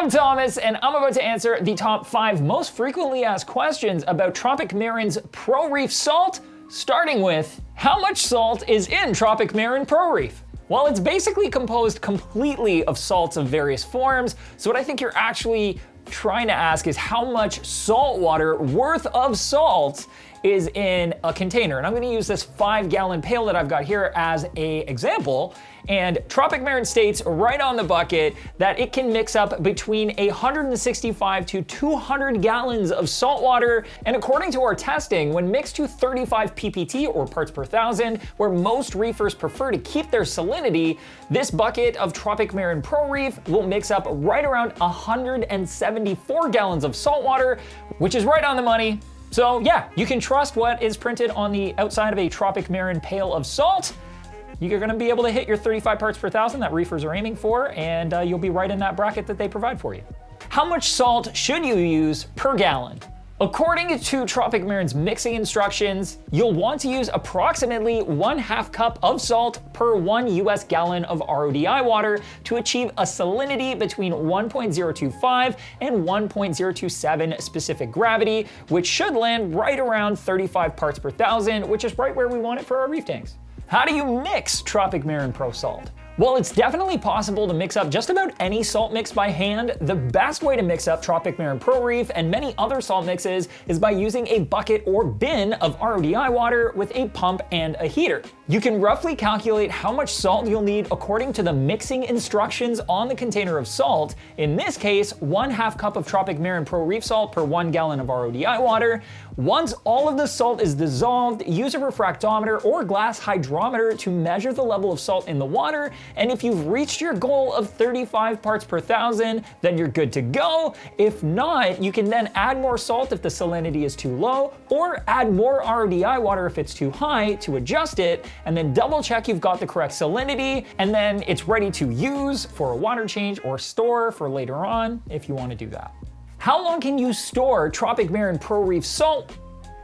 I'm Thomas, and I'm about to answer the top 5 most frequently asked questions about Tropic Marin's Pro Reef salt, starting with, how much salt is in Tropic Marin Pro Reef? Well, it's basically composed completely of salts of various forms, so what I think you're actually trying to ask is how much salt water worth of salt is in a container. And I'm gonna use this 5-gallon pail that I've got here as an example. And Tropic Marin states right on the bucket that it can mix up between 165 to 200 gallons of salt water. And according to our testing, when mixed to 35 ppt or parts per thousand, where most reefers prefer to keep their salinity, this bucket of Tropic Marin Pro Reef will mix up right around 174 gallons of salt water, which is right on the money. So yeah, you can trust what is printed on the outside of a Tropic Marin pail of salt. You're gonna be able to hit your 35 parts per thousand that reefers are aiming for, and you'll be right in that bracket that they provide for you. How much salt should you use per gallon? According to Tropic Marin's mixing instructions, you'll want to use approximately 1/2 cup of salt per 1 US gallon of RODI water to achieve a salinity between 1.025 and 1.027 specific gravity, which should land right around 35 parts per thousand, which is right where we want it for our reef tanks. How do you mix Tropic Marin Pro Salt? Well, it's definitely possible to mix up just about any salt mix by hand. The best way to mix up Tropic Marin Pro Reef and many other salt mixes is by using a bucket or bin of RODI water with a pump and a heater. You can roughly calculate how much salt you'll need according to the mixing instructions on the container of salt. In this case, 1/2 cup of Tropic Marin Pro Reef salt per 1 gallon of RODI water. Once all of the salt is dissolved, use a refractometer or glass hydrometer to measure the level of salt in the water. And if you've reached your goal of 35 parts per thousand, then you're good to go. If not, you can then add more salt if the salinity is too low, or add more RODI water if it's too high to adjust it, and then double check you've got the correct salinity, and then it's ready to use for a water change or store for later on if you want to do that. How long can you store Tropic Marin Pro Reef salt?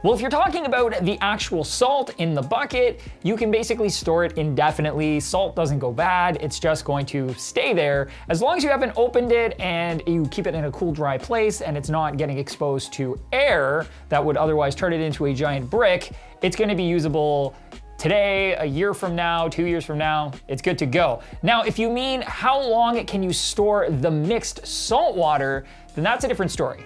Well, if you're talking about the actual salt in the bucket, you can basically store it indefinitely. Salt doesn't go bad, it's just going to stay there. As long as you haven't opened it and you keep it in a cool, dry place and it's not getting exposed to air that would otherwise turn it into a giant brick, it's gonna be usable today, a year from now, 2 years from now, it's good to go. Now, if you mean how long can you store the mixed salt water, then that's a different story.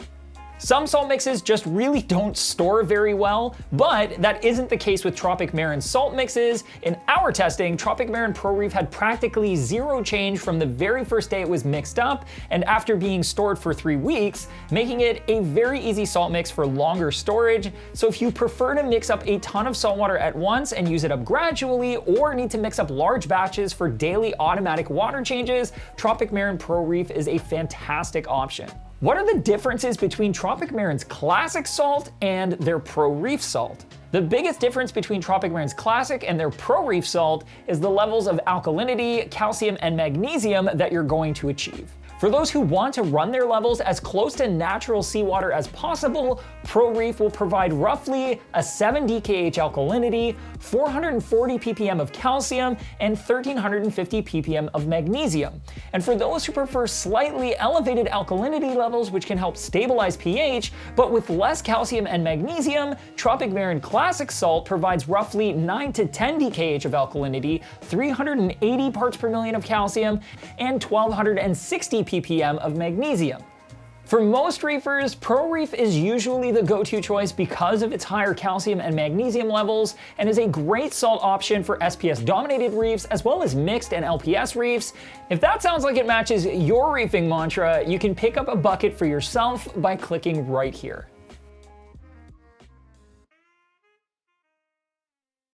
Some salt mixes just really don't store very well, but that isn't the case with Tropic Marin salt mixes. In our testing, Tropic Marin Pro Reef had practically zero change from the very first day it was mixed up, and after being stored for 3 weeks, making it a very easy salt mix for longer storage. So if you prefer to mix up a ton of salt water at once and use it up gradually, or need to mix up large batches for daily automatic water changes, Tropic Marin Pro Reef is a fantastic option. What are the differences between Tropic Marin's Classic salt and their Pro Reef salt? The biggest difference between Tropic Marin's Classic and their Pro Reef salt is the levels of alkalinity, calcium, and magnesium that you're going to achieve. For those who want to run their levels as close to natural seawater as possible, Pro Reef will provide roughly a 7 DKH alkalinity, 440 ppm of calcium, and 1350 ppm of magnesium. And for those who prefer slightly elevated alkalinity levels, which can help stabilize pH, but with less calcium and magnesium, Tropic Marin Classic salt provides roughly 9 to 10 DKH of alkalinity, 380 parts per million of calcium, and 1260 ppm of magnesium. For most reefers, Pro Reef is usually the go-to choice because of its higher calcium and magnesium levels, and is a great salt option for SPS-dominated reefs as well as mixed and LPS reefs. If that sounds like it matches your reefing mantra, you can pick up a bucket for yourself by clicking right here.